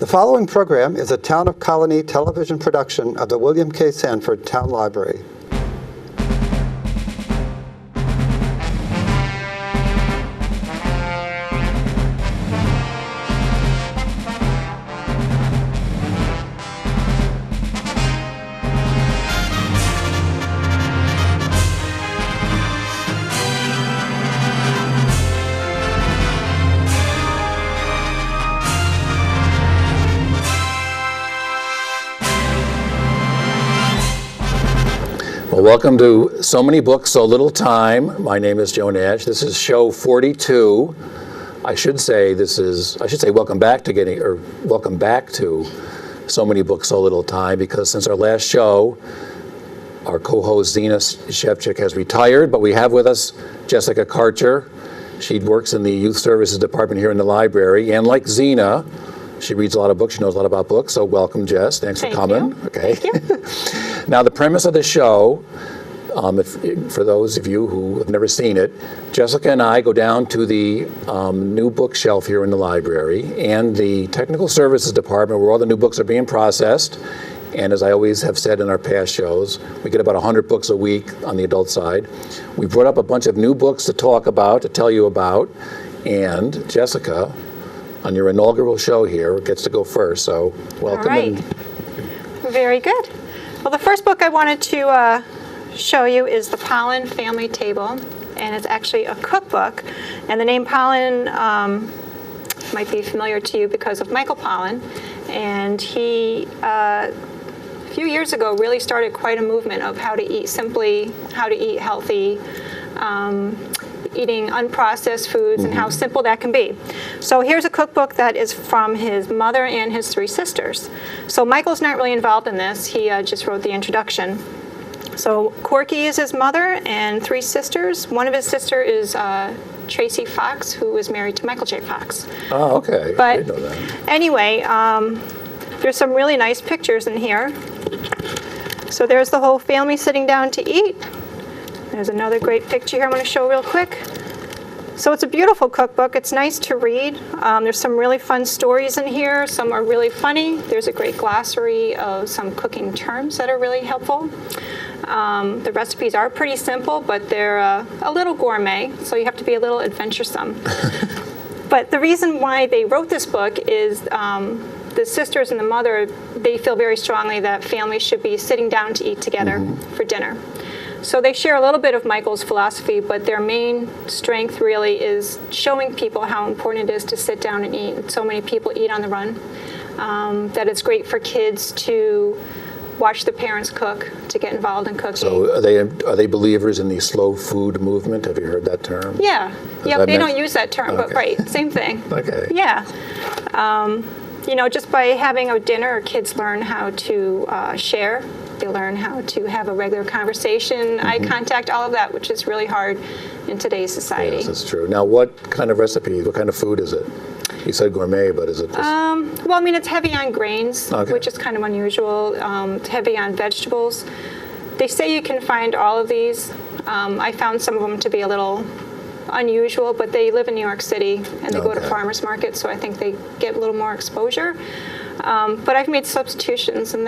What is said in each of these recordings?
The following program is a Town of Colonie television production of the William K. Sanford Town Library. Well, welcome to So Many Books, So Little Time. My name is Joe Nash. This is show 42. I should say welcome back to So Many Books, So Little Time, because since our last show, our co-host Zena Shevchik has retired, but we have with us Jessica Kaercher. She works in the Youth Services Department here in the library, and like Zena, she reads a lot of books. She knows a lot about books. So welcome, Jess. Thanks for coming. You. Okay. Thank you. Now, the premise of the show, for those of you who have never seen it, Jessica and I go down to the new bookshelf here in the library and the Technical Services Department where all the new books are being processed. And as I always have said in our past shows, we get about 100 books a week on the adult side. We brought up a bunch of new books to talk about, to tell you about. And Jessica, on your inaugural show here, gets to go first. So welcome. All right. Very good. Well, the first book I wanted to show you is the Pollen Family Table, and it's actually a cookbook. And the name Pollen might be familiar to you because of Michael Pollen. And he, a few years ago, really started quite a movement of how to eat simply, how to eat healthy, eating unprocessed foods, and how simple that can be. So here's a cookbook that is from his mother and his three sisters. So Michael's not really involved in this. He just wrote the introduction. So Corky is his mother and three sisters. One of his sisters is Tracy Fox, who was married to Michael J. Fox. Oh, okay. But I didn't know that. Anyway, there's some really nice pictures in here. So there's the whole family sitting down to eat. There's another great picture here I'm going to show real quick. So it's a beautiful cookbook. It's nice to read. There's some really fun stories in here. Some are really funny. There's a great glossary of some cooking terms that are really helpful. The recipes are pretty simple, but they're a little gourmet, so you have to be a little adventuresome. But the reason why they wrote this book is the sisters and the mother, they feel very strongly that families should be sitting down to eat together for dinner. So they share a little bit of Michael's philosophy, but their main strength really is showing people how important it is to sit down and eat. So many people eat on the run, that it's great for kids to watch the parents cook, to get involved in cooking. So are they believers in the slow food movement? Have you heard that term? Yeah. Yeah, they don't use that term, but right, same thing. Okay. Yeah. Just by having a dinner, kids learn how to share. They learn how to have a regular conversation, eye contact, all of that, which is really hard in today's society. Yes, that's true. Now, what kind of recipe, what kind of food is it? You said gourmet, but is it just... it's heavy on grains, which is kind of unusual. It's heavy on vegetables. They say you can find all of these. I found some of them to be a little unusual, but they live in New York City, and they go to farmers markets, so I think they get a little more exposure. But I've made substitutions, and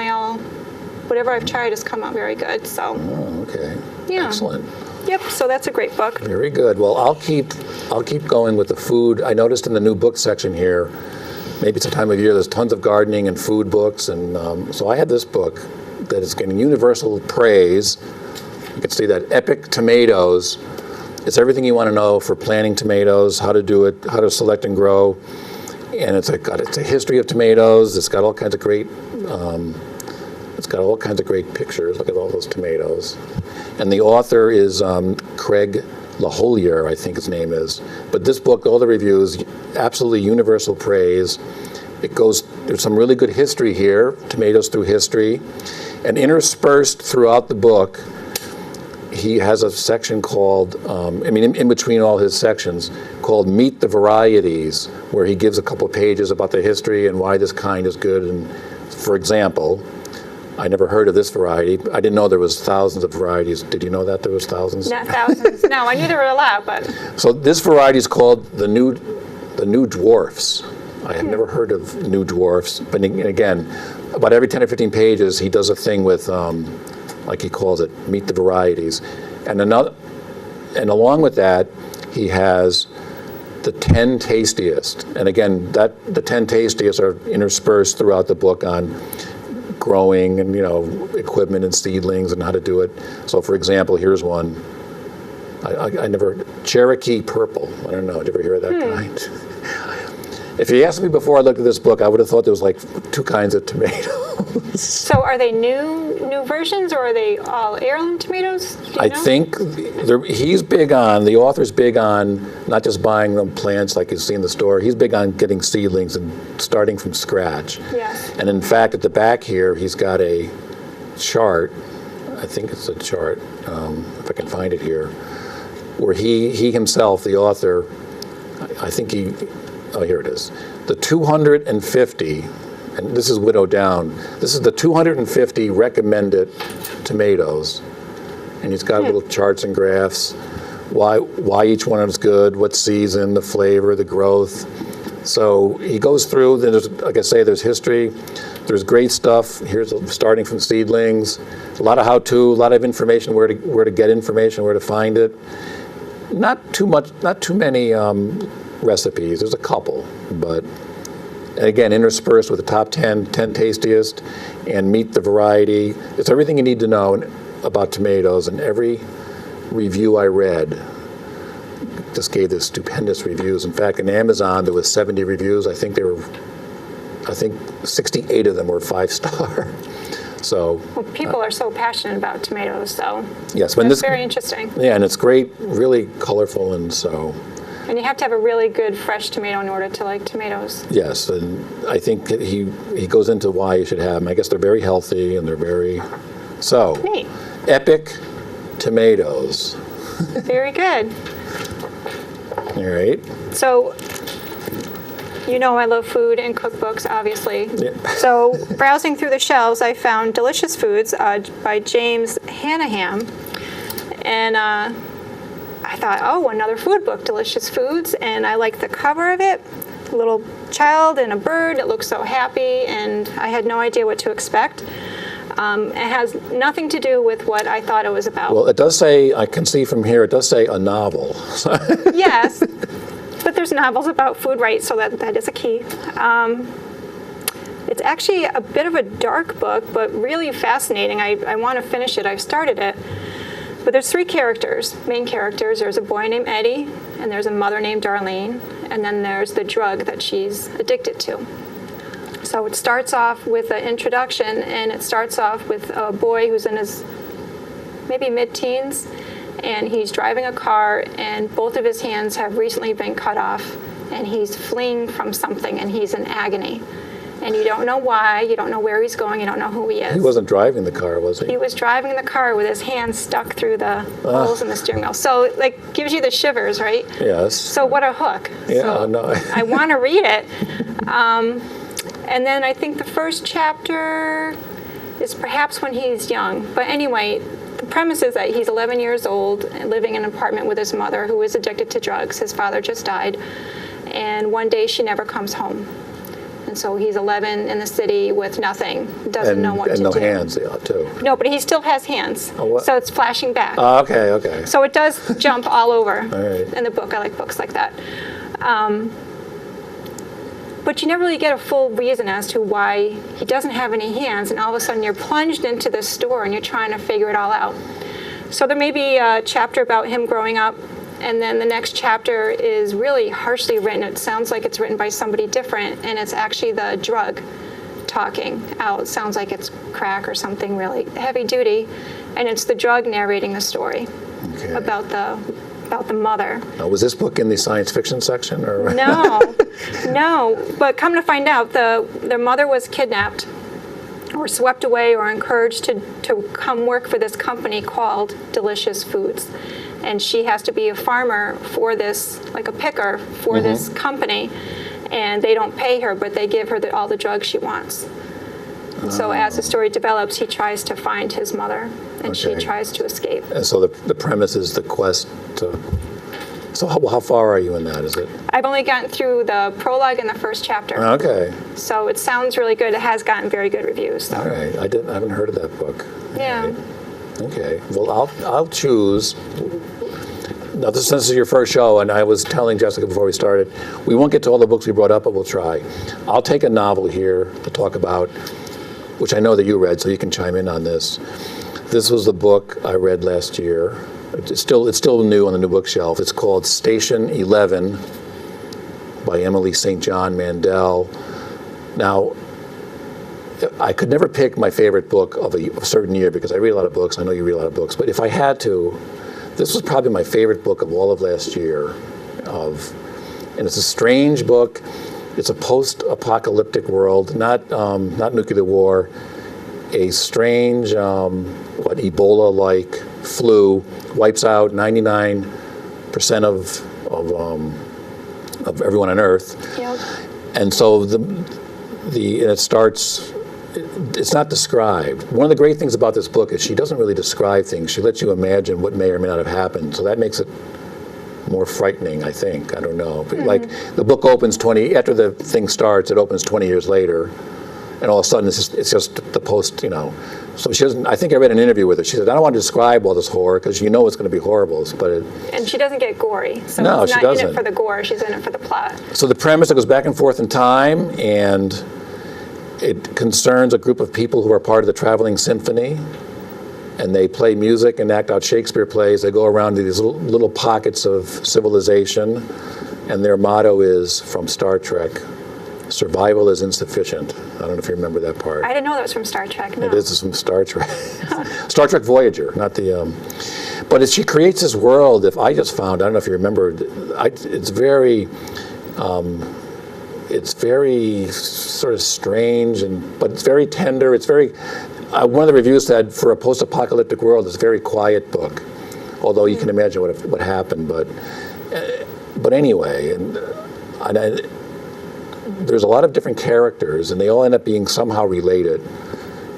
whatever I've tried has come out very good. So. Oh, okay. Yeah. Excellent. Yep. So that's a great book. Very good. Well, I'll keep going with the food. I noticed in the new book section here, maybe it's a time of year, there's tons of gardening and food books, and so I had this book that is getting universal praise. You can see that Epic Tomatoes. It's everything you want to know for planting tomatoes, how to do it, how to select and grow, and it's a history of tomatoes. It's got all kinds of great. It's got all kinds of great pictures. Look at all those tomatoes. And the author is Craig LaHollier, I think his name is. But this book, all the reviews, absolutely universal praise. There's some really good history here, tomatoes through history. And interspersed throughout the book, he has a section called, in between all his sections, called Meet the Varieties, where he gives a couple of pages about the history and why this kind is good. And for example, I never heard of this variety. I didn't know there was thousands of varieties. Did you know that there was thousands? Not thousands. No, I knew there were a lot, but. So this variety is called the new dwarfs. I have never heard of new dwarfs, but again, about every 10 or 15 pages, he does a thing with, like he calls it, meet the varieties. And along with that, he has the 10 tastiest. And again, the 10 tastiest are interspersed throughout the book on growing and, equipment and seedlings and how to do it. So for example, here's one. I never, Cherokee Purple. I don't know, did you ever hear of that kind? If you asked me before I looked at this book, I would have thought there was like 2 kinds of tomatoes. So are they new versions, or are they all heirloom tomatoes? Do you know? think he's big on, the author's big on not just buying them plants like you see in the store. He's big on getting seedlings and starting from scratch. Yes. And in fact, at the back here, he's got a chart. I think it's a chart, if I can find it here, where he himself, the author, I think oh, here it is. The 250, and this is whittled down, this is the 250 recommended tomatoes. And he's got little charts and graphs, why each one is good, what season, the flavor, the growth. So he goes through, there's, like I say, there's history, there's great stuff. Here's starting from seedlings, a lot of how-to, a lot of information, where to get information, where to find it. Not too many recipes. There's a couple, but again, interspersed with the top 10 tastiest, and meet the variety. It's everything you need to know about tomatoes, and every review I read just gave this stupendous reviews. In fact, in Amazon, there was 70 reviews. I think 68 of them were 5-star. So Well, people are so passionate about tomatoes, so yes, it's very interesting. Yeah, and it's great, really colorful, and so. And you have to have a really good fresh tomato in order to like tomatoes. Yes, and I think he goes into why you should have them. I guess they're very healthy, and they're very, so. Neat. Epic tomatoes. Very good. All right. So, I love food and cookbooks, obviously. Yeah. So, browsing through the shelves, I found Delicious Foods by James Hanahan. And I thought, oh, another food book, Delicious Foods. And I liked the cover of it. A little child and a bird. It looks so happy, and I had no idea what to expect. It has nothing to do with what I thought it was about. Well, it does say, I can see from here, it does say a novel. Yes, but there's novels about food, right? So that is a key. It's actually a bit of a dark book, but really fascinating. I want to finish it. I've started it. But there's 3 main characters. There's a boy named Eddie, and there's a mother named Darlene, and then there's the drug that she's addicted to. So it starts off with an introduction, and it starts off with a boy who's in his maybe mid-teens, and he's driving a car, and both of his hands have recently been cut off, and he's fleeing from something, and he's in agony. And you don't know why, you don't know where he's going, you don't know who he is. He wasn't driving the car, was he? He was driving the car with his hands stuck through the holes in the steering wheel. So, gives you the shivers, right? Yes. So what a hook. Yeah, so no. I want to read it. And then I think the first chapter is perhaps when he's young. But anyway, the premise is that he's 11 years old, living in an apartment with his mother, who is addicted to drugs. His father just died. And one day she never comes home. And so he's 11 in the city with nothing, doesn't know what to do. And no hands, too. No, but he still has hands. Oh, what? So it's flashing back. Okay. So it does jump all over right. in the book. I like books like that. But you never really get a full reason as to why he doesn't have any hands, and all of a sudden you're plunged into this store and you're trying to figure it all out. So there may be a chapter about him growing up, and then the next chapter is really harshly written. It sounds like it's written by somebody different, and it's actually the drug talking out. It sounds like it's crack or something really heavy duty, and it's the drug narrating the story about the mother. Now, was this book in the science fiction section, or? No. But come to find out, their mother was kidnapped or swept away or encouraged to come work for this company called Delicious Foods. And she has to be a farmer for this, like a picker for this company. And they don't pay her, but they give her all the drugs she wants. And so as the story develops, he tries to find his mother, and she tries to escape. And so the premise is the quest to So how far are you in that? Is it? I've only gotten through the prologue and the first chapter. Okay. So it sounds really good. It has gotten very good reviews, though. All right. I haven't heard of that book. Yeah. All right. Okay. Well, I'll choose. Now, this is your first show, and I was telling Jessica before we started, we won't get to all the books we brought up, but we'll try. I'll take a novel here to talk about, which I know that you read, so you can chime in on this. This was the book I read last year. It's still new on the new bookshelf. It's called Station 11 by Emily St. John Mandel. Now, I could never pick my favorite book of a certain year because I read a lot of books. I know you read a lot of books. But if I had to, this was probably my favorite book of all of last year. And it's a strange book. It's a post-apocalyptic world, not nuclear war. A strange, Ebola-like flu wipes out 99% of everyone on Earth. Yep. And so it starts. It's not described. One of the great things about this book is she doesn't really describe things. She lets you imagine what may or may not have happened. So that makes it more frightening, I think. I don't know. But like the book opens after the thing starts, it opens 20 years later. And all of a sudden, it's just the post, So she doesn't. I think I read an interview with her. She said, "I don't want to describe all this horror because it's going to be horrible." But and she doesn't get gory. So no, she's she not doesn't. in it for the gore. She's in it for the plot. So the premise, it goes back and forth in time, and it concerns a group of people who are part of the traveling symphony, and they play music and act out Shakespeare plays. They go around to these little pockets of civilization, and their motto is from Star Trek. Survival is insufficient. I don't know if you remember that part. I didn't know that was from Star Trek. No. It is from Star Trek. Star Trek Voyager, not the. But she creates this world. If I just found, I don't know if you remember, it's very sort of strange, but it's very tender. It's very. One of the reviews said for a post-apocalyptic world, it's a very quiet book. Although you can imagine what happened, but anyway, and there's a lot of different characters, and they all end up being somehow related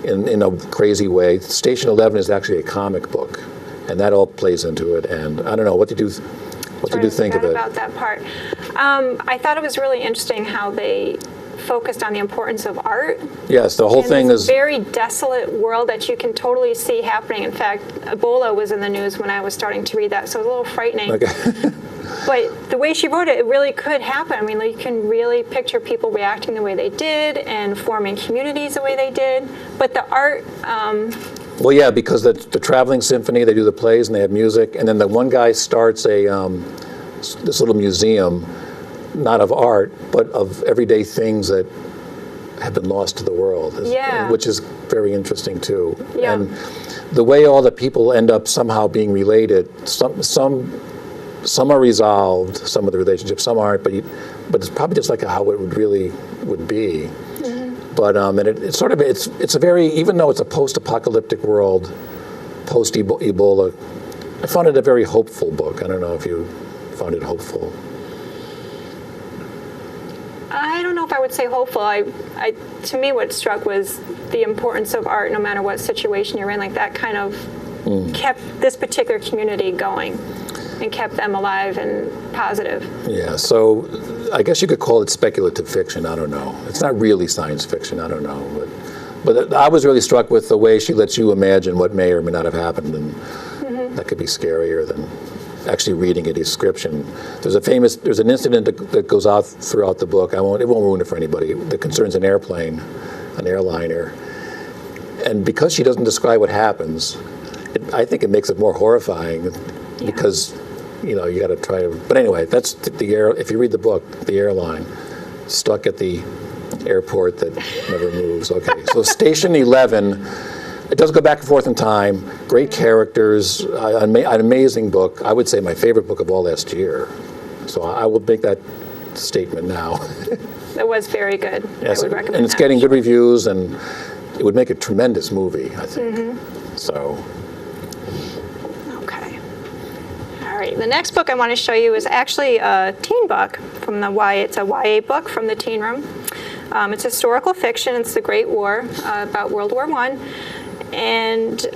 in a crazy way. Station 11 is actually a comic book, and that all plays into it. And I don't know, what did you think of it? About that part. I thought it was really interesting how they focused on the importance of art. Yes, the whole thing is a very desolate world that you can totally see happening. In fact, Ebola was in the news when I was starting to read that, so it was a little frightening. Okay. But the way she wrote it, it really could happen. I mean, you can really picture people reacting the way they did and forming communities the way they did. But the art... well, yeah, because the traveling symphony, they do the plays and they have music, and then the one guy starts this little museum, not of art, but of everyday things that have been lost to the world, which is very interesting too. Yeah. And the way all the people end up somehow being related, some are resolved, some of the relationships, some aren't, but it's probably just like how it would be. Mm-hmm. But it's a very, even though it's a post-apocalyptic world, post-Ebola, I found it a very hopeful book. I don't know if you found it hopeful. I don't know if I would say hopeful. To me, what struck was the importance of art, no matter what situation you're in. Like that kind of kept this particular community going and kept them alive and positive. Yeah, so I guess you could call it speculative fiction. I don't know. It's not really science fiction. I don't know, but I was really struck with the way she lets you imagine what may or may not have happened, and that could be scarier than actually reading a description. There's an incident that goes out throughout the book. It won't ruin it for anybody. That concerns an airliner, and because she doesn't describe what happens, I think it makes it more horrifying because you got to try to. But anyway, that's if you read the book, the airline stuck at the airport that never moves. Okay, so Station 11. It does go back and forth in time. Great characters, an amazing book. I would say my favorite book of all last year. So I will make that statement now. It was very good. Yes, I would recommend and it's getting good reviews, and it would make a tremendous movie, I think. So. Okay. All right. The next book I want to show you is actually a teen book from It's a YA book from the teen room. It's historical fiction. It's the Great War about World War I. And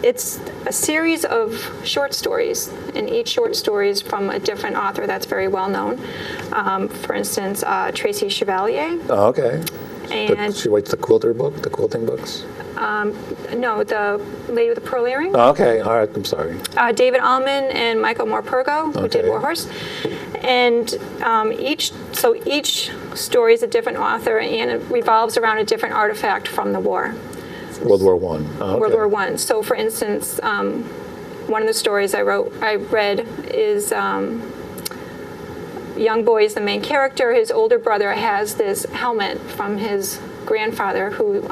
it's a series of short stories, and each short story is from a different author that's very well known. For instance, Tracy Chevalier. Oh, okay. And She writes the quilting books? no, the Lady with the Pearl Earring. Oh, okay, all right, I'm sorry. David Allman and Michael Morpurgo, who did Okay. Warhorse. And each story is a different author, and it revolves around a different artifact from the war. World War I. Oh, okay. World War I. So, for instance, one of the stories I read is young boy is the main character. His older brother has this helmet from his grandfather who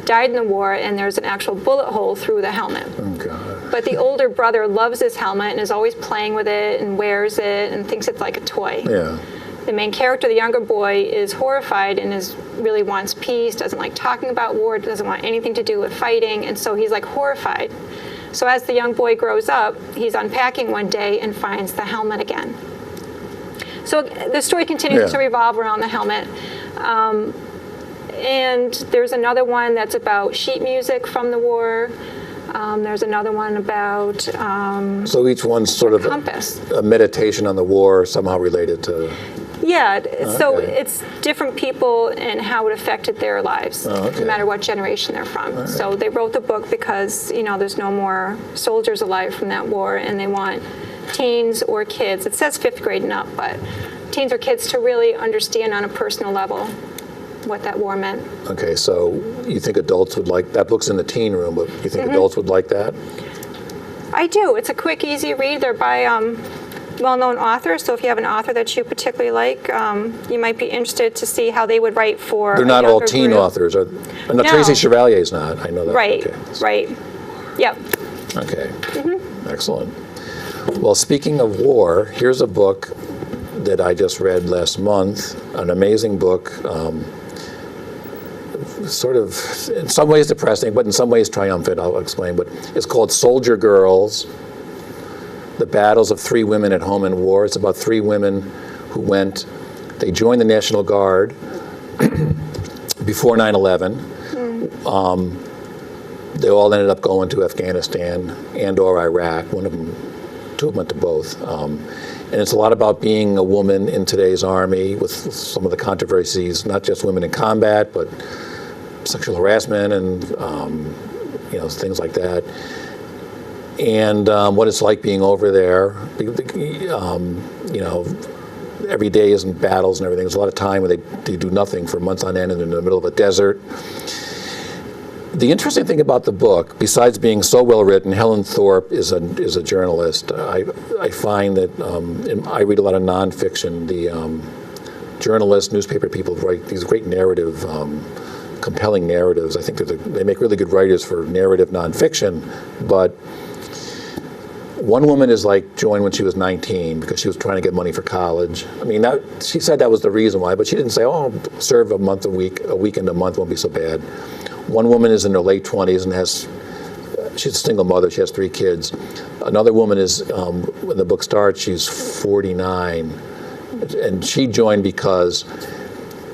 died in the war, and there's an actual bullet hole through the helmet. Oh, God. But the older brother loves this helmet and is always playing with it and wears it and thinks it's like a toy. Yeah. The main character, the younger boy, is horrified and really wants peace, doesn't like talking about war, doesn't want anything to do with fighting, and so he's like horrified. So as the young boy grows up, he's unpacking one day and finds the helmet again. So the story continues to revolve around the helmet. And there's another one that's about sheet music from the war. There's another one about So each one's sort of compass. a meditation on the war, somehow related to... Yeah, so Okay. it's different people and how it affected their lives, okay. no matter what generation they're from. So they wrote the book because, there's no more soldiers alive from that war, and they want teens or kids, it says 5th grade and up, but teens or kids to really understand on a personal level what that war meant. Okay, so you think adults would like... That book's in the teen room, but you think adults would like that? I do. It's a quick, easy read. They're by well-known authors, so if you have an author that you particularly like, you might be interested to see how they would write for They're a not all younger teen group. authors. No, No. Tracy Chevalier's not. I know that. Right, Okay. right. Yep. Okay. Excellent. Well, speaking of war, here's a book that I just read last month, an amazing book, sort of in some ways depressing, but in some ways triumphant, I'll explain. But it's called Soldier Girls, The Battles of Three Women at Home in War. It's about 3 women who they joined the National Guard before 9/11. They all ended up going to Afghanistan and or Iraq. 2 of them went to both. And it's a lot about being a woman in today's Army with some of the controversies, not just women in combat, but sexual harassment and things like that. And what it's like being over there. Every day isn't battles and everything. There's a lot of time where they do nothing for months on end and they're in the middle of a desert. The interesting thing about the book, besides being so well written, Helen Thorpe is a journalist. I find that I read a lot of nonfiction. The journalists, newspaper people write these great narrative, compelling narratives. I think they make really good writers for narrative nonfiction. But one woman is joined when she was 19 because she was trying to get money for college. I mean, she said that was the reason why, but she didn't say, "Oh, serve a weekend a month won't be so bad." One woman is in her late 20s and she's a single mother. She has 3 kids. Another woman is, when the book starts, she's 49, and she joined because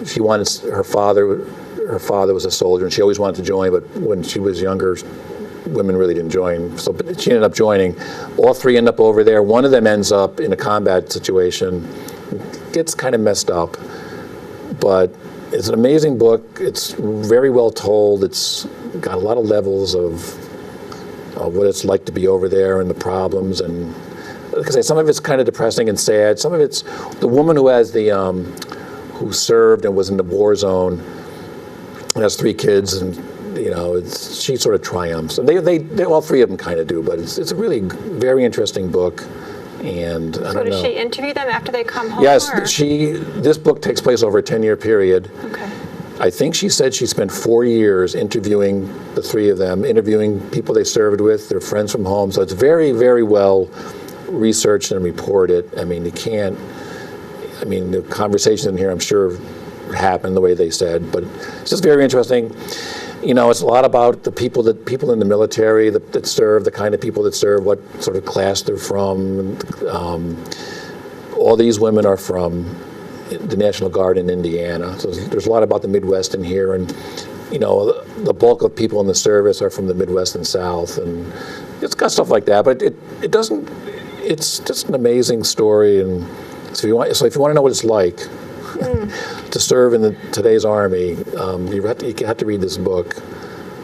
she wanted her father was a soldier, and she always wanted to join, but when she was younger, women really didn't join. So she ended up joining. All 3 end up over there. One of them ends up in a combat situation, gets kind of messed up, but it's an amazing book. It's very well told. It's got a lot of levels of what it's like to be over there and the problems. And like I say, some of it's kind of depressing and sad. Some of it's the woman who has who served and was in the war zone and has 3 kids, and she sort of triumphs. And they all 3 of them kind of do. But it's a really very interesting book. And I don't know. So does she interview them after they come home? Yes, or? This book takes place over a 10-year period. Okay. I think she said she spent 4 years interviewing the 3 of them, interviewing people they served with, their friends from home. So it's very, very well researched and reported. I mean, the conversations in here, I'm sure, happened the way they said, but it's just very interesting. It's a lot about the people in the military that serve, the kind of people that serve, what sort of class they're from. All these women are from the National Guard in Indiana. So there's a lot about the Midwest in here, and the bulk of people in the service are from the Midwest and South, and it's got stuff like that. But it doesn't. It's just an amazing story, and if you want to know what it's like to serve in today's Army, you have to read this book.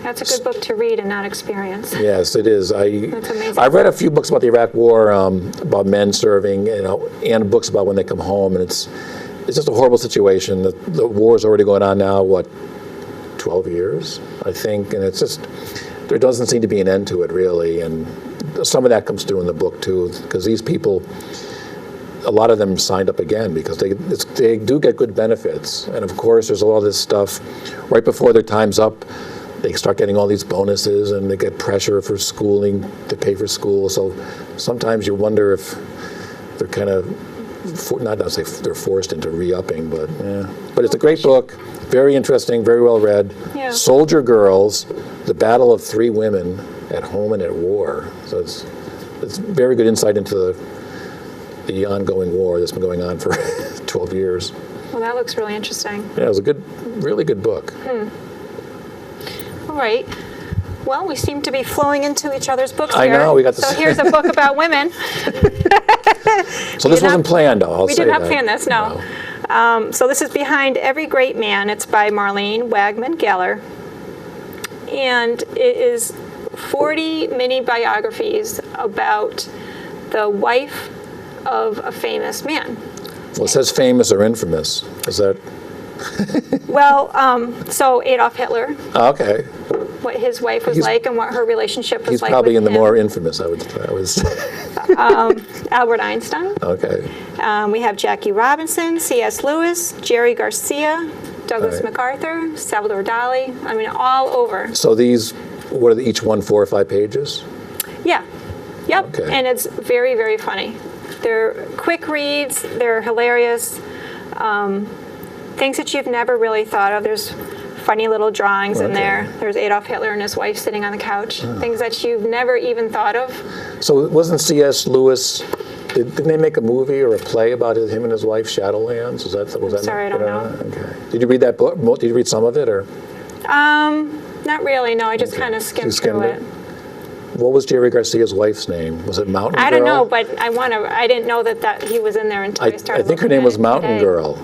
That's a good book to read and not experience. Yes, it is. That's amazing. I've read a few books about the Iraq War, about men serving, and books about when they come home, and it's just a horrible situation. The war is already going on now, 12 years, I think, and it's just, there doesn't seem to be an end to it, really, and some of that comes through in the book, too, because these people, a lot of them signed up again because they do get good benefits, and of course there's all this stuff right before their time's up. They start getting all these bonuses, and they get pressure for schooling, to pay for school, so sometimes you wonder if they're kind of, not to say they're forced into re-upping, but yeah. But it's a great book, very interesting, very well read. Yeah. Soldier Girls, The Battle of Three Women at Home and at War. So it's very good insight into the ongoing war that's been going on for 12 years. Well, that looks really interesting. Yeah, it was a really good book. All right. Well, we seem to be flowing into each other's books I here. know, we got this. So here's a book about women. So this wasn't planned, though. We did not plan this, no. So this is Behind Every Great Man. It's by Marlene Wagman Geller. And it is 40 mini biographies about the wife of a famous man. Well, it says famous or infamous. Is that? Well, so Adolf Hitler, Okay. what his wife was like and what her relationship was He's like probably with in the him. more infamous, I was. Albert Einstein. Okay. We have Jackie Robinson, C.S. Lewis, Jerry Garcia, Douglas Right. MacArthur, Salvador Dali. I mean, all over. So these, what are each one, 4 or 5 pages? Yeah. Yep. Okay. And it's very, very funny. They're quick reads. They're hilarious. Things that you've never really thought of. There's funny little drawings in there. There's Adolf Hitler and his wife sitting on the couch. Things that you've never even thought of. So wasn't C.S. Lewis, didn't they make a movie or a play about him and his wife, Shadowlands? Was that? Sorry, I don't know. Okay. Did you read that book? Did you read some of it, or? Not really. No, I just kind of skimmed through it. What was Jerry Garcia's wife's name? Was it Mountain Girl? I don't know, but I didn't know that he was in there until I started. I think her looking name at was it Mountain today. Girl.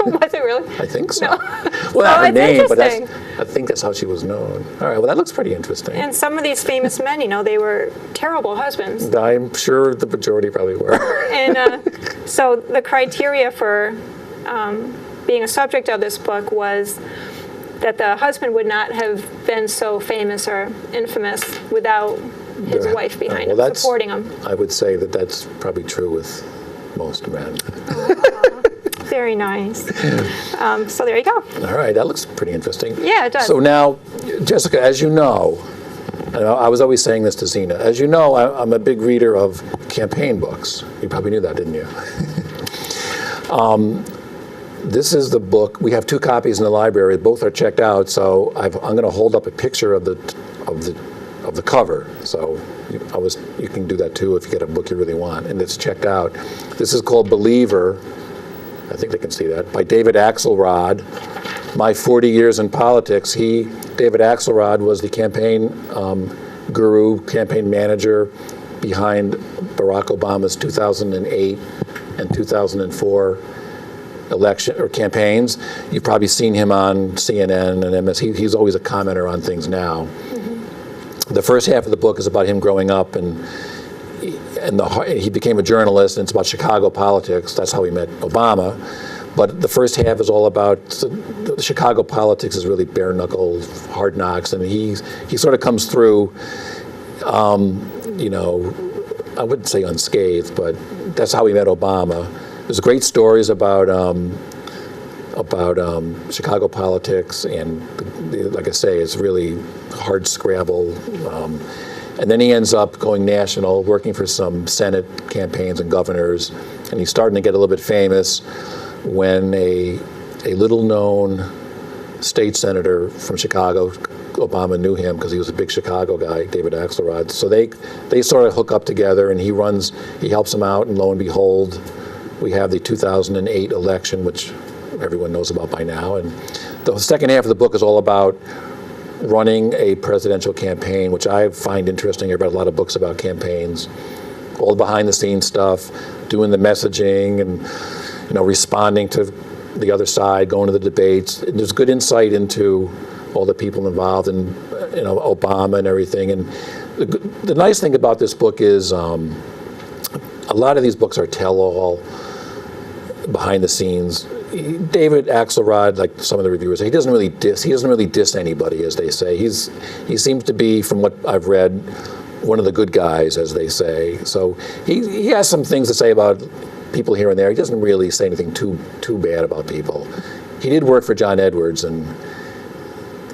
Was it really? I think so. No. Well, not her it's name, but interesting. I think that's how she was known. All right, well, that looks pretty interesting. And some of these famous men, they were terrible husbands. I'm sure the majority probably were. And so the criteria for being a subject of this book was that the husband would not have been so famous or infamous without his wife behind him, supporting him. I would say that's probably true with most men. Very nice. So there you go. All right, that looks pretty interesting. Yeah, it does. So now, Jessica, as you know, and I was always saying this to Zena, as you know, I'm a big reader of campaign books. You probably knew that, didn't you? This is the book. We have 2 copies in the library. Both are checked out. So I'm going to hold up a picture of the cover. So you can do that too if you get a book you really want, and it's checked out. This is called Believer. I think they can see that, by David Axelrod. My 40 Years in Politics. David Axelrod was the campaign guru, campaign manager behind Barack Obama's 2008 and 2004 election or campaigns. You've probably seen him on CNN and MS. He's always a commenter on things now. Mm-hmm. The first half of the book is about him growing up, and he became a journalist, and it's about Chicago politics. That's how he met Obama. But the first half is all about the Chicago politics is really bare knuckle, hard knocks, and he sort of comes through, I wouldn't say unscathed, but that's how he met Obama. There's great stories about Chicago politics, and like I say, it's really hard scrabble. And then he ends up going national, working for some Senate campaigns and governors, and he's starting to get a little bit famous when a little-known state senator from Chicago, Obama knew him because he was a big Chicago guy, David Axelrod. So they sort of hook up together, and he helps him out, and lo and behold, we have the 2008 election, which everyone knows about by now. And the second half of the book is all about running a presidential campaign, which I find interesting. I read a lot of books about campaigns, all the behind-the-scenes stuff, doing the messaging and responding to the other side, going to the debates. And there's good insight into all the people involved, and Obama and everything. And the nice thing about this book is a lot of these books are tell-all, behind the scenes. David Axelrod, like some of the reviewers, he doesn't really diss anybody, as they say. He seems to be, from what I've read, one of the good guys, as they say. So he has some things to say about people here and there. He doesn't really say anything too bad about people. He did work for John Edwards, and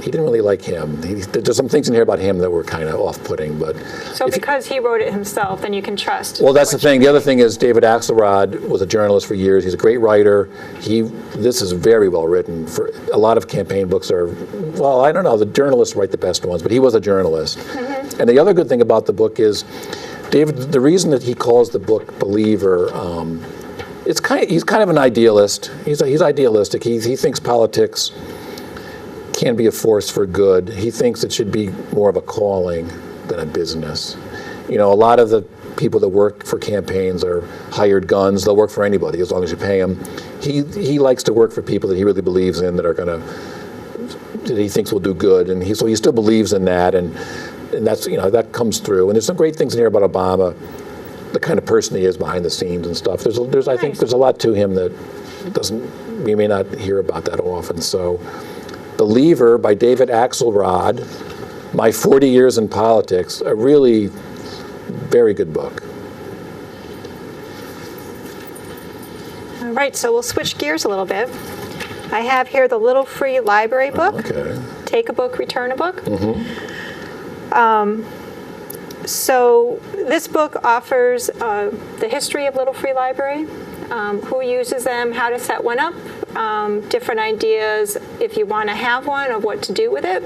he didn't really like him. There's some things in here about him that were kind of off-putting, but... So because he wrote it himself, then you can trust... Well, that's the thing. The other thing is David Axelrod was a journalist for years. He's a great writer. This is very well written. For a lot of campaign books are, well, I don't know, the journalists write the best ones, but he was a journalist. Mm-hmm. And the other good thing about the book is, David, the reason that he calls the book Believer, he's kind of an idealist. He's idealistic. He thinks politics can be a force for good. He thinks it should be more of a calling than a business. A lot of the people that work for campaigns are hired guns. They'll work for anybody as long as you pay them. He likes to work for people that he really believes in, that he thinks will do good, and so he still believes in that, and that's that comes through. And there's some great things in here about Obama, the kind of person he is behind the scenes and stuff. I think there's a lot to him that we may not hear about that often. So, Believer by David Axelrod, My 40 Years in Politics, a really very good book. All right, so we'll switch gears a little bit. I have here the Little Free Library book. Okay. Take a book, return a book. Mm-hmm. So this book offers the history of Little Free Library, who uses them, how to set one up, different ideas if you want to have one, of what to do with it.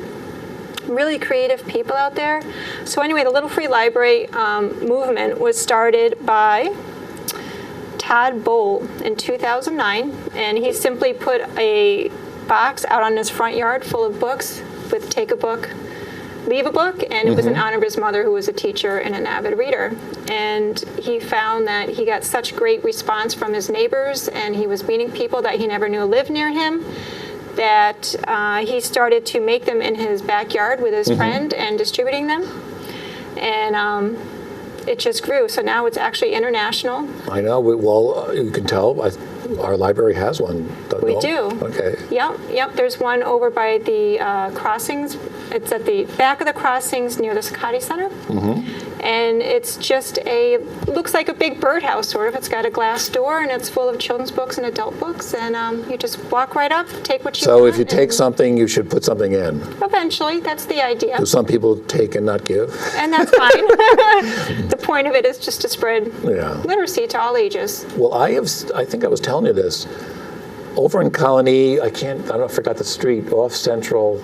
Really creative people out there. So anyway, the Little Free Library movement was started by Todd Bowl in 2009, and he simply put a box out on his front yard full of books with take a book, leave a book, and it was in honor of his mother, who was a teacher and an avid reader. And he found that he got such great response from his neighbors, and he was meeting people that he never knew lived near him, that he started to make them in his backyard with his friend and distributing them. And it just grew. So now it's actually international. I know. Well, you can tell our library has one. We do. Okay. Yep. There's one over by the crossings. It's at the back of the crossings near the Sakati Center. And it's just looks like a big birdhouse, sort of. It's got a glass door, and it's full of children's books and adult books. And you just walk right up, take what you want. So if you take something, you should put something in. Eventually, that's the idea. Do some people take and not give? And that's fine. The point of it is just to spread literacy to all ages. Well, I think I was telling you this. Over in Colonie, I forgot the street, off Central.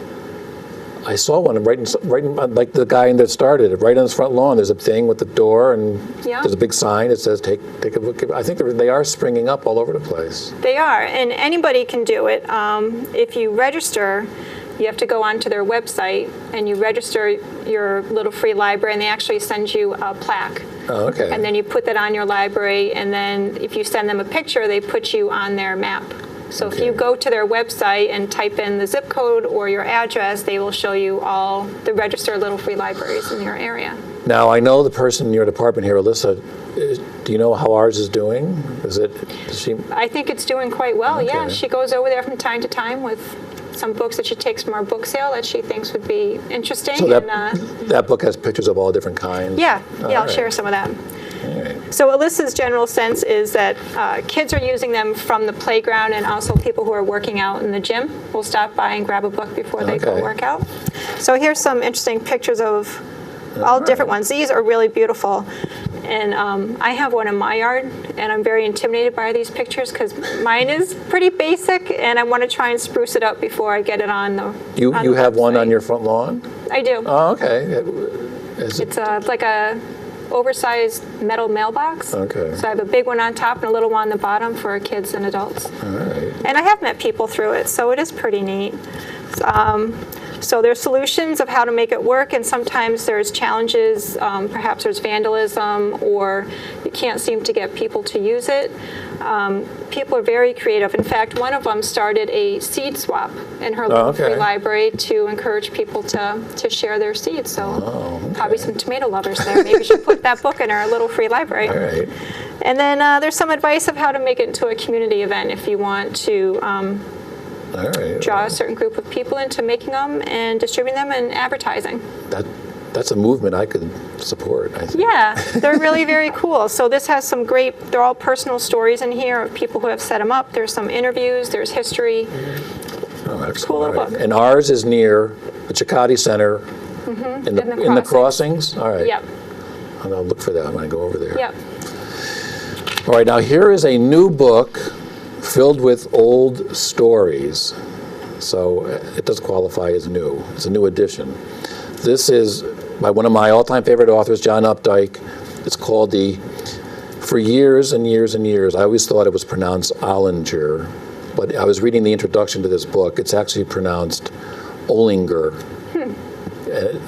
I saw one right in, like the guy that started it, right on his front lawn. There's a thing with the door, and there's a big sign that says take a book. I think they are springing up all over the place. They are, and anybody can do it. If you register, you have to go onto their website, and you register your Little Free Library, and they actually send you a plaque. Oh, okay. And then you put that on your library, and then if you send them a picture, they put you on their map. So if you go to their website and type in the zip code or your address, they will show you all the registered Little Free Libraries in your area. Now, I know the person in your department here, Alyssa. Do you know how ours is doing? I think it's doing quite well, okay. Yeah. She goes over there from time to time with some books that she takes from our book sale that she thinks would be interesting. So that book has pictures of all different kinds? Yeah, I'll share some of that. So Alyssa's general sense is that kids are using them from the playground, and also people who are working out in the gym will stop by and grab a book before they go work out. So here's some interesting pictures of all different ones. These are really beautiful. And I have one in my yard, and I'm very intimidated by these pictures because mine is pretty basic, and I want to try and spruce it up before I get it on the You have one on your front lawn? I do. Oh, okay. It's like a oversized metal mailbox. Okay. So I have a big one on top and a little one on the bottom for kids and adults. All right. And I have met people through it, so it is pretty neat. So there's solutions of how to make it work, and sometimes there's challenges. Perhaps there's vandalism, or you can't seem to get people to use it. People are very creative. In fact, one of them started a seed swap in her little free library to encourage people to share their seeds. So probably some tomato lovers there. Maybe we should put that book in our little free library. All right. And then there's some advice of how to make it into a community event if you want to All right. draw a certain group of people into making them and distributing them and advertising. That's a movement I could support, I think. Yeah, they're really very cool. So this has some great, they're all personal stories in here of people who have set them up. There's some interviews, there's history. Oh, excellent. Cool little All right. book. And ours is near the Chakotay Center in the crossings. All right. Yep. And I'll look for that when I go over there. Yep. All right, now here is a new book filled with old stories. So it does qualify as new. It's a new edition. This is by one of my all-time favorite authors, John Updike. It's called for years and years and years, I always thought it was pronounced Ollinger, but I was reading the introduction to this book. It's actually pronounced Ollinger.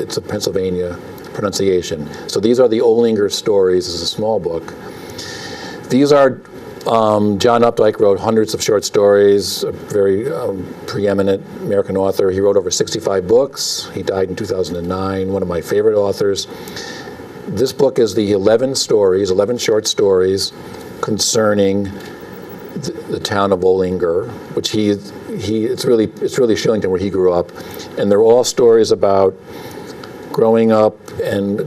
It's a Pennsylvania pronunciation. So these are the Ollinger stories. It's a small book. These are, John Updike wrote hundreds of short stories, a very preeminent American author. He wrote over 65 books. He died in 2009, one of my favorite authors. This book is the 11 short stories concerning the town of Ollinger, which it's really Shillington where he grew up. And they're all stories about growing up and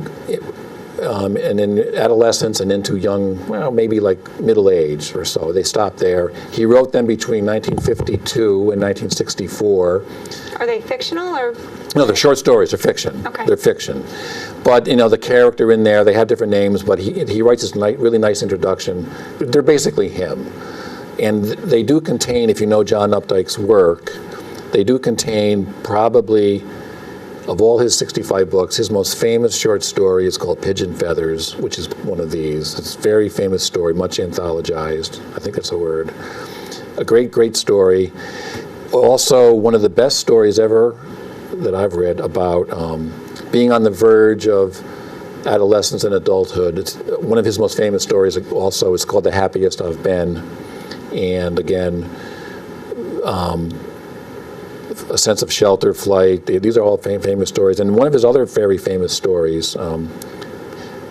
in adolescence and into young, well, maybe like middle age or so. They stopped there. He wrote them between 1952 and 1964. Are they fictional or? No, they're short stories. They're fiction. Okay. They're fiction. But, the character in there, they have different names, but he writes this really nice introduction. They're basically him. And they do contain, if you know John Updike's work, they do contain probably, of all his 65 books, his most famous short story is called Pigeon Feathers, which is one of these. It's a very famous story, much anthologized. I think that's a word. A great, great story. Also, one of the best stories ever that I've read about being on the verge of adolescence and adulthood. It's one of his most famous stories also is called The Happiest I've Been. And again, A Sense of Shelter, Flight. These are all famous stories. And one of his other very famous stories,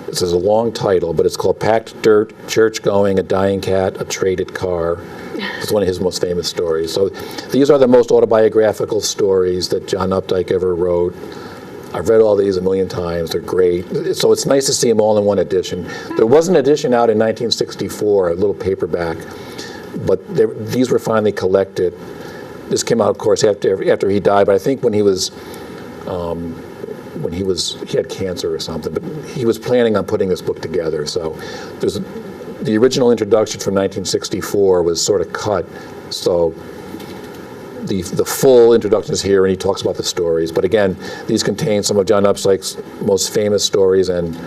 this is a long title, but it's called Packed Dirt, Church Going, A Dying Cat, A Traded Car. It's one of his most famous stories. So these are the most autobiographical stories that John Updike ever wrote. I've read all these a million times. They're great. So it's nice to see them all in one edition. There was an edition out in 1964, a little paperback, but these were finally collected. This came out, of course, after he died, but I think when he had cancer or something, but he was planning on putting this book together. So the original introduction from 1964 was sort of cut, so the full introduction is here, and he talks about the stories. But again, these contain some of John Updike's most famous stories and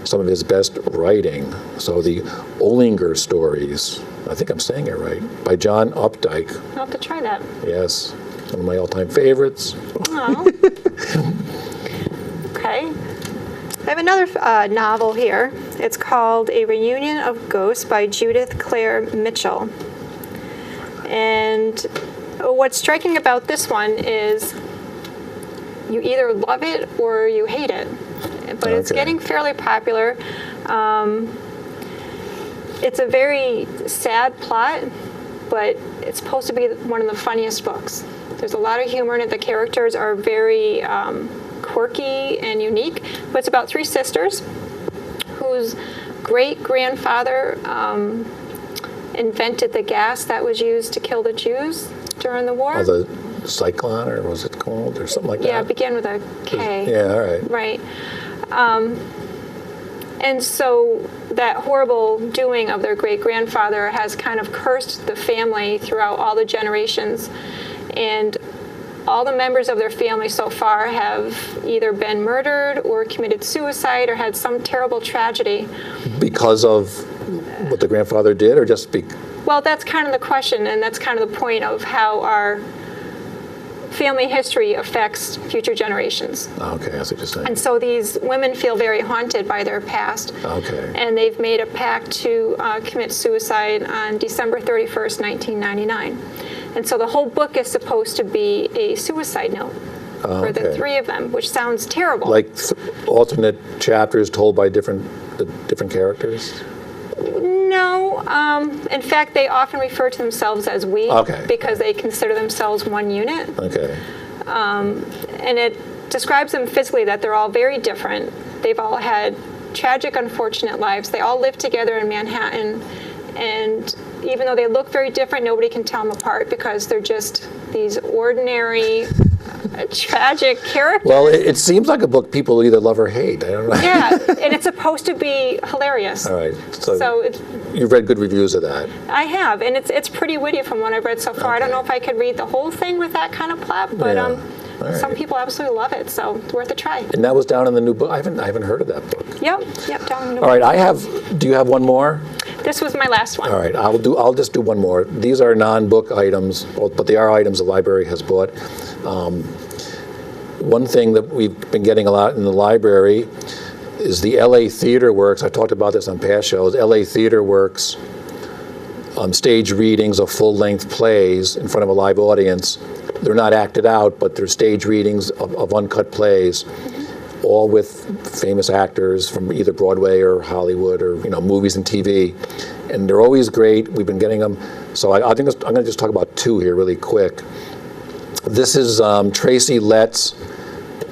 some of his best writing. So the Ollinger stories, I think I'm saying it right, by John Updike. I'll have to try that. Yes, one of my all-time favorites. Oh. Okay. I have another novel here. It's called A Reunion of Ghosts by Judith Claire Mitchell. And what's striking about this one is you either love it or you hate it. But it's getting fairly popular. It's a very sad plot, but it's supposed to be one of the funniest books. There's a lot of humor in it. The characters are very quirky and unique. But it's about three sisters whose great-grandfather invented the gas that was used to kill the Jews during the war. Oh, the Cyclone, or was it called, or something like that? Yeah, it began with a K. Yeah, all right. Right. And so that horrible doing of their great-grandfather has kind of cursed the family throughout all the generations. And all the members of their family so far have either been murdered or committed suicide or had some terrible tragedy. Because of what the grandfather did, or just Well, that's kind of the question, and that's kind of the point of how our family history affects future generations. Okay, I see what you're saying. And so these women feel very haunted by their past. Okay. And they've made a pact to commit suicide on December 31st, 1999. And so the whole book is supposed to be a suicide note for the okay. three of them, which sounds terrible. Like alternate chapters told by different characters? No. In fact, they often refer to themselves as we Okay. because they consider themselves one unit. Okay. And it describes them physically that they're all very different. They've all had tragic, unfortunate lives. They all live together in Manhattan. And even though they look very different, nobody can tell them apart because they're just these ordinary, tragic characters. Well, it seems like a book people either love or hate. I don't know. Yeah, and it's supposed to be hilarious. All right. So it's, you've read good reviews of that. I have, and it's pretty witty from what I've read so far. I don't know if I could read the whole thing with that kind of plot, but Yeah. All right. some people absolutely love it, so it's worth a try. And that was down in the new book. I haven't heard of that book. Yep, down in the All right. Do you have one more? This was my last one. All right, I'll just do one more. These are non-book items, but they are items the library has bought. One thing that we've been getting a lot in the library is the LA Theater Works. I talked about this on past shows. LA Theater Works stage readings of full-length plays in front of a live audience. They're not acted out, but they're stage readings of uncut plays, all with famous actors from either Broadway or Hollywood or movies and TV, and they're always great. We've been getting them, so I think I'm going to just talk about two here really quick. This is Tracy Letts.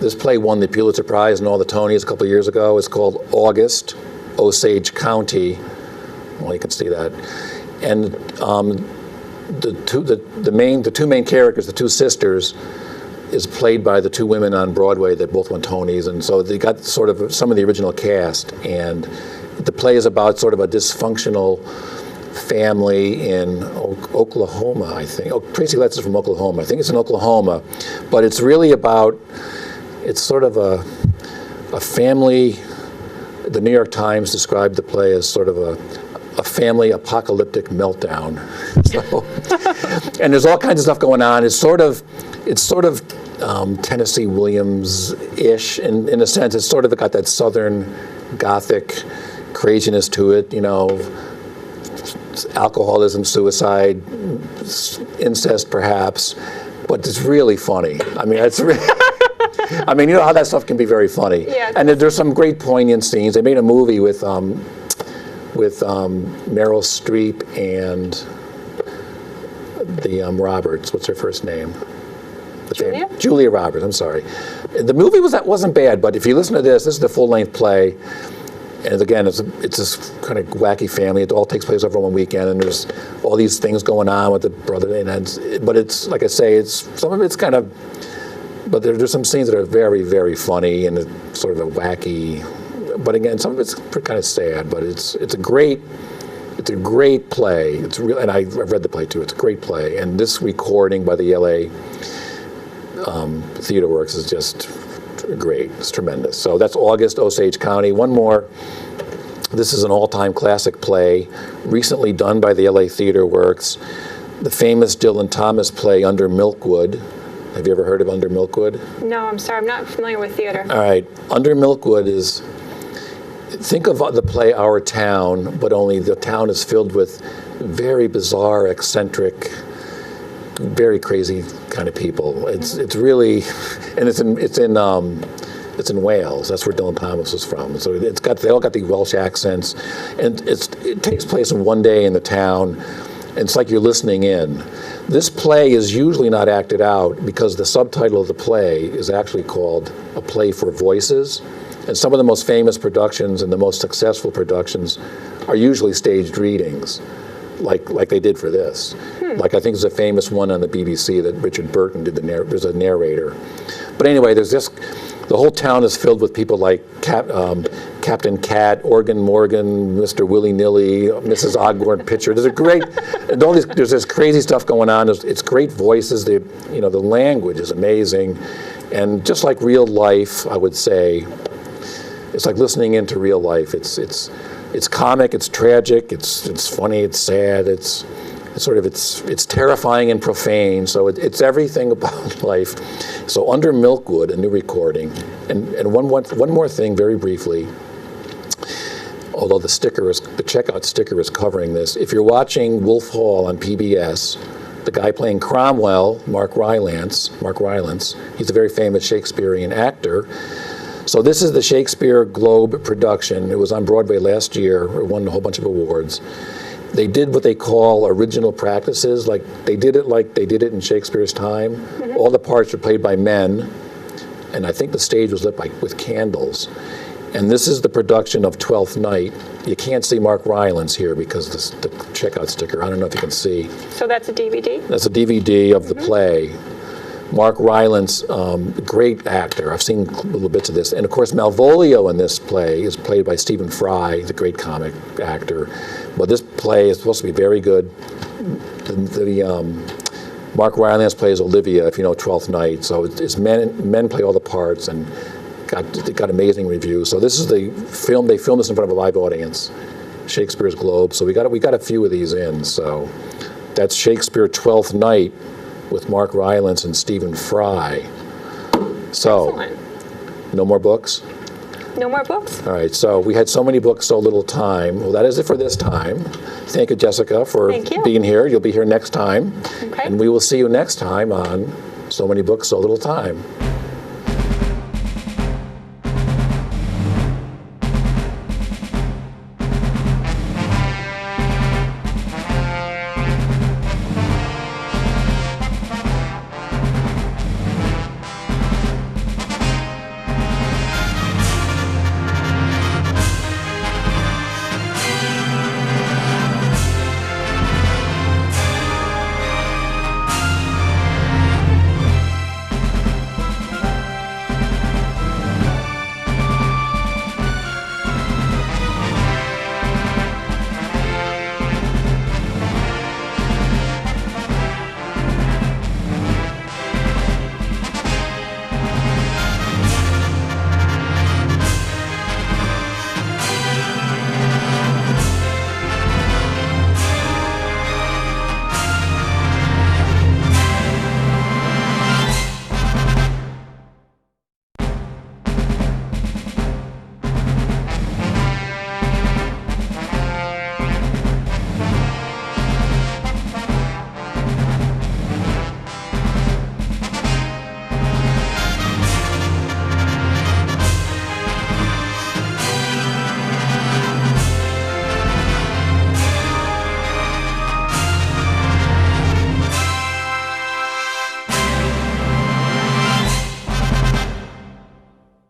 This play won the Pulitzer Prize and all the Tonys a couple of years ago. It's called August, Osage County. Well, you can see that, and the two main characters, the two sisters, is played by the two women on Broadway that both won Tonys, and so they got sort of some of the original cast. And the play is about sort of a dysfunctional family in Oklahoma, I think. Oh, Tracy Letts is from Oklahoma. I think it's in Oklahoma, but it's really about. It's sort of a family. The New York Times described the play as sort of a family apocalyptic meltdown. So, and there's all kinds of stuff going on. It's sort of Tennessee Williams-ish in a sense. It's sort of got that Southern Gothic craziness to it, alcoholism, suicide, incest perhaps, but it's really funny. I mean, it's really, I mean, you know how that stuff can be very funny. Yeah. And there's some great poignant scenes. They made a movie with Meryl Streep and the Roberts. What's her first name? Julia? Julia Roberts. I'm sorry. The movie wasn't bad, but if you listen to this is the full-length play, and again, it's this kind of wacky family. It all takes place over one weekend, and there's all these things going on with the brother. But it's like I say, some of it's kind of, but there's some scenes that are very, very funny and it's sort of a wacky. But again, some of it's kind of sad. But it's a great play. It's real, and I've read the play too. It's a great play, and this recording by the LA Theater Works is just great. It's tremendous. So that's August, Osage County. One more. This is an all-time classic play, recently done by the LA Theater Works. The famous Dylan Thomas play, Under Milkwood. Have you ever heard of Under Milkwood? No, I'm sorry. I'm not familiar with theater. All right. Under Milkwood is, think of the play Our Town, but only the town is filled with very bizarre, eccentric, very crazy kind of people. It's really, and it's in Wales. That's where Dylan Thomas was from. So they all got the Welsh accents, and it takes place in one day in the town. And it's like you're listening in. This play is usually not acted out because the subtitle of the play is actually called A Play for Voices. And some of the most famous productions and the most successful productions are usually staged readings, like they did for this. Like I think there's a famous one on the BBC that Richard Burton did. There's a narrator. But anyway, there's this The whole town is filled with people like Captain Cat, Organ Morgan, Mr. Willy Nilly, Mrs. Ogborn Pitcher. There's this crazy stuff going on. It's great voices. The language is amazing, and just like real life, I would say, it's like listening into real life. It's comic, it's tragic, it's funny, it's sad, it's terrifying and profane. So it's everything about life. So under Milkwood, a new recording, and one more thing very briefly. Although the checkout sticker is covering this. If you're watching Wolf Hall on PBS, the guy playing Cromwell, Mark Rylance, he's a very famous Shakespearean actor. So this is the Shakespeare Globe production. It was on Broadway last year. It won a whole bunch of awards. They did what they call original practices. Like they did it in Shakespeare's time. Mm-hmm. All the parts were played by men, and I think the stage was lit with candles. And this is the production of Twelfth Night. You can't see Mark Rylance here because the checkout sticker. I don't know if you can see. So that's a DVD? That's a DVD of the play. Mark Rylance, great actor. I've seen little bits of this. And of course, Malvolio in this play is played by Stephen Fry, the great comic actor. But this play is supposed to be very good. Mark Rylance plays Olivia, if you know Twelfth Night. So it's men play all the parts and got amazing reviews. So this is the film. They filmed this in front of a live audience, Shakespeare's Globe. So we got a few of these in. So that's Shakespeare Twelfth Night with Mark Rylance and Stephen Fry. So, excellent. No more books? No more books? All right, so we had so many books, so little time. Well, that is it for this time. Thank you, Jessica, for being here. You'll be here next time. Okay. And we will see you next time on So Many Books, So Little Time.